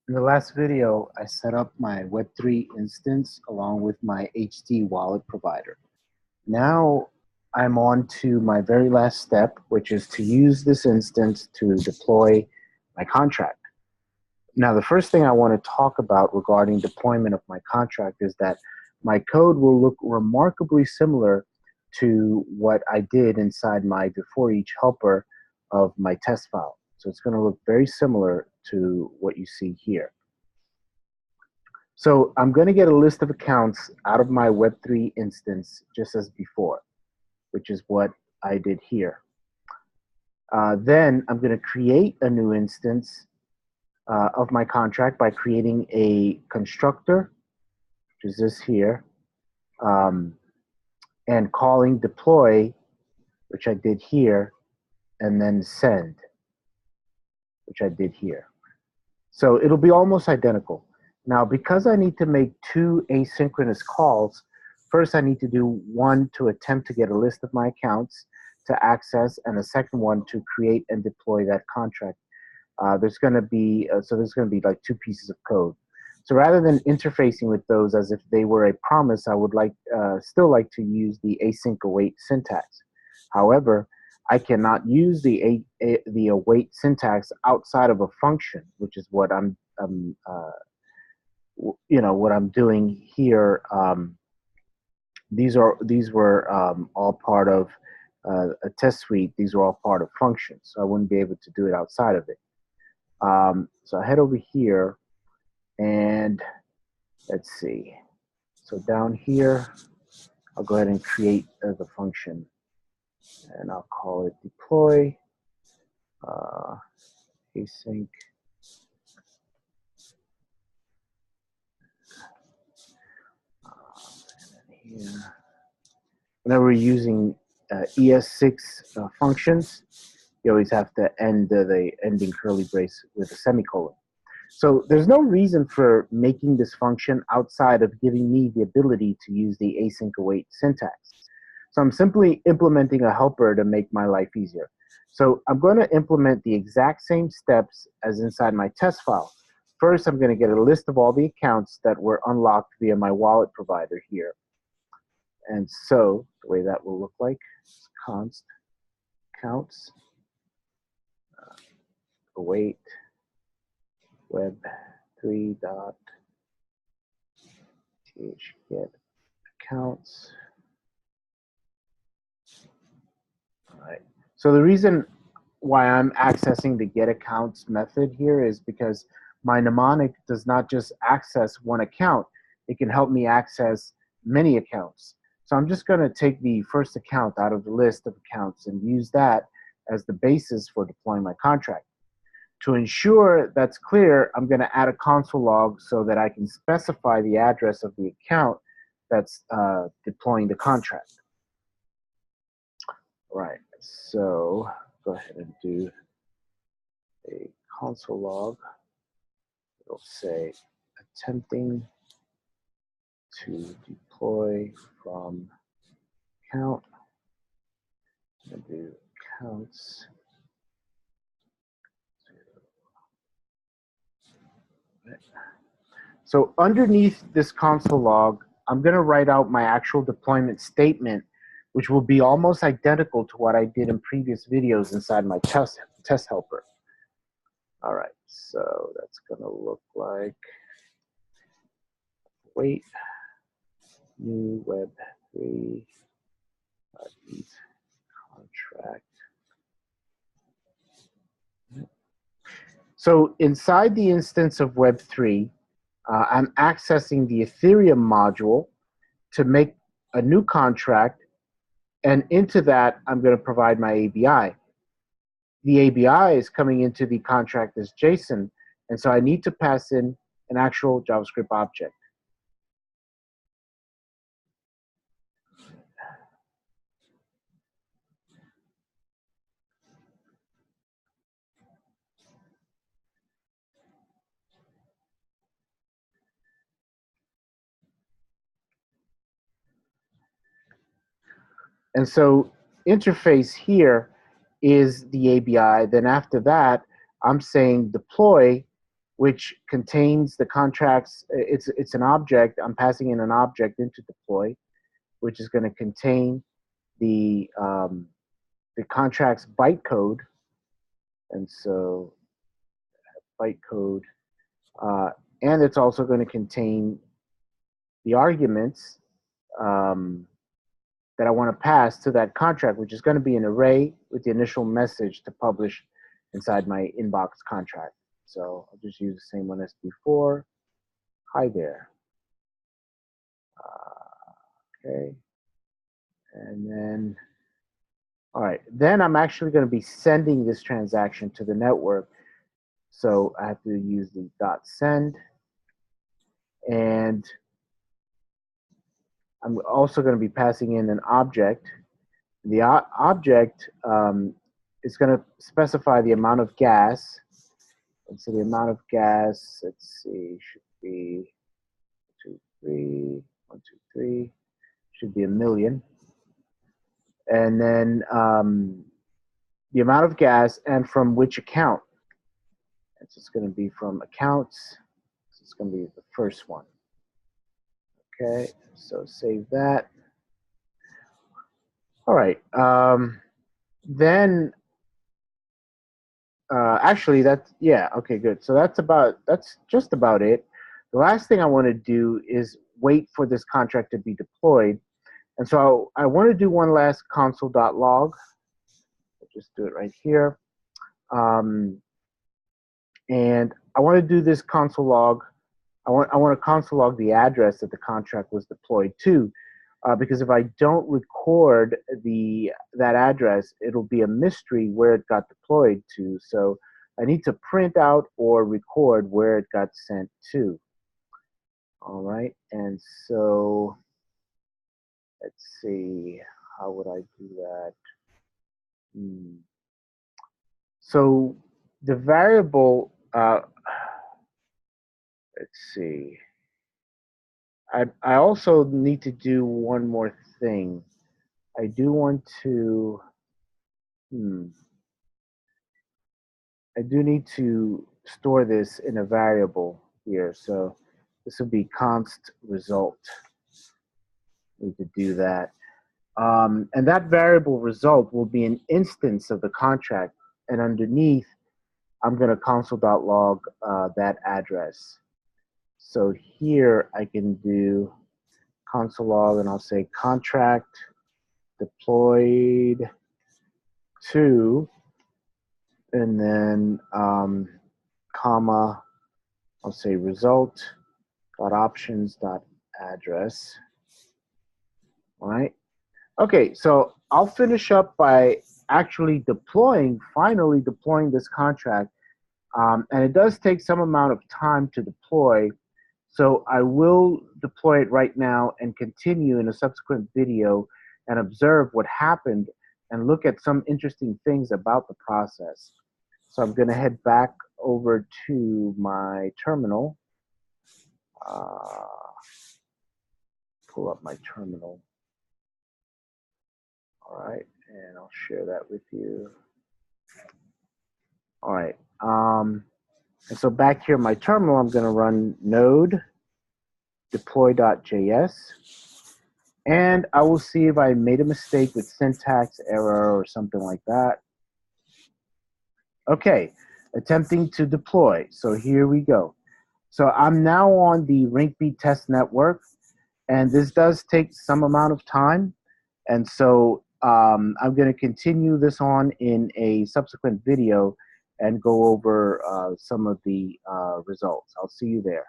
In the last video, I set up my Web3 instance along with my HD wallet provider. Now I'm on to my very last step, which is to use this instance to deploy my contract. Now, the first thing I want to talk about regarding deployment of my contract is that my code will look remarkably similar to what I did inside my before each helper of my test file. So it's going to look very similar to what you see here. So I'm going to get a list of accounts out of my Web3 instance just as before, which is what I did here. Then I'm going to create a new instance of my contract by creating a constructor, which is this here, and calling deploy, which I did here, and then send, which I did here. So it'll be almost identical. Now, because I need to make two asynchronous calls, first I need to do one to attempt to get a list of my accounts to access, and a second one to create and deploy that contract. There's going to be like two pieces of code. So rather than interfacing with those as if they were a promise, I would still like to use the async await syntax. However, I cannot use the await syntax outside of a function, which is what what I'm doing here. These were all part of a test suite. These are all part of functions, so I wouldn't be able to do it outside of it. So I head over here, and let's see. So down here, I'll go ahead and create the function, and I'll call it deploy async. Here. Whenever we're using ES6 functions, you always have to end the ending curly brace with a semicolon. So there's no reason for making this function outside of giving me the ability to use the async await syntax. So I'm simply implementing a helper to make my life easier. So I'm going to implement the exact same steps as inside my test file. First, I'm going to get a list of all the accounts that were unlocked via my wallet provider here. And so the way that will look like is const counts await web3 dot th get accounts. All right. So the reason why I'm accessing the get accounts method here is because my mnemonic does not just access one account. It can help me access many accounts. So I'm just going to take the first account out of the list of accounts and use that as the basis for deploying my contract. To ensure that's clear, I'm going to add a console log so that I can specify the address of the account that's deploying the contract. Right, so go ahead and do a console log. It'll say attempting to deploy from account, and do accounts. So underneath this console log, I'm going to write out my actual deployment statement, which will be almost identical to what I did in previous videos inside my test helper. All right, so that's going to look like wait new web3 contract. So inside the instance of Web3, I'm accessing the Ethereum module to make a new contract, and into that, I'm going to provide my ABI. The ABI is coming into the contract as JSON, and so I need to pass in an actual JavaScript object. And so interface here is the ABI. Then after that, I'm saying deploy which contains the contracts. It's an object. I'm passing in an object into deploy, which is going to contain the contract's bytecode, and so bytecode, and it's also going to contain the arguments that I want to pass to that contract, which is going to be an array with the initial message to publish inside my inbox contract. So I'll just use the same one as before. Hi there. Okay. And then, all right, then I'm actually going to be sending this transaction to the network. So I have to use the .send. And I'm also going to be passing in an object. The object is going to specify the amount of gas. And so the amount of gas, let's see, should be 123, should be 1 million. And then the amount of gas and from which account. And so it's going to be from accounts. So it's going to be the first one. Okay, so save that. All right. Then actually that's, yeah, okay, good. So that's just about it. The last thing I want to do is wait for this contract to be deployed. And so I want to do one last console.log. I'll just do it right here. And I want to do this console log. I want to console log the address that the contract was deployed to, because if I don't record that address, it'll be a mystery where it got deployed to. So I need to print out or record where it got sent to. All right, and so let's see, how would I do that? So the variable, let's see. I also need to do one more thing. I do want to, I do need to store this in a variable here. So this will be const result. Need to do that. And that variable result will be an instance of the contract. And underneath, I'm going to console.log that address. So here I can do console log, and I'll say contract deployed to, and then comma, I'll say result dot options dot address. All right. Okay, so I'll finish up by actually finally deploying this contract. And it does take some amount of time to deploy. So I will deploy it right now and continue in a subsequent video and observe what happened and look at some interesting things about the process. So I'm going to head back over to my terminal. Pull up my terminal. All right, and I'll share that with you. All right, and so back here in my terminal, I'm going to run node deploy.js, and I will see if I made a mistake with syntax error or something like that. Okay, attempting to deploy. So here we go. So I'm now on the Rinkeby test network, and this does take some amount of time. And so I'm going to continue this on in a subsequent video and go over some of the results. I'll see you there.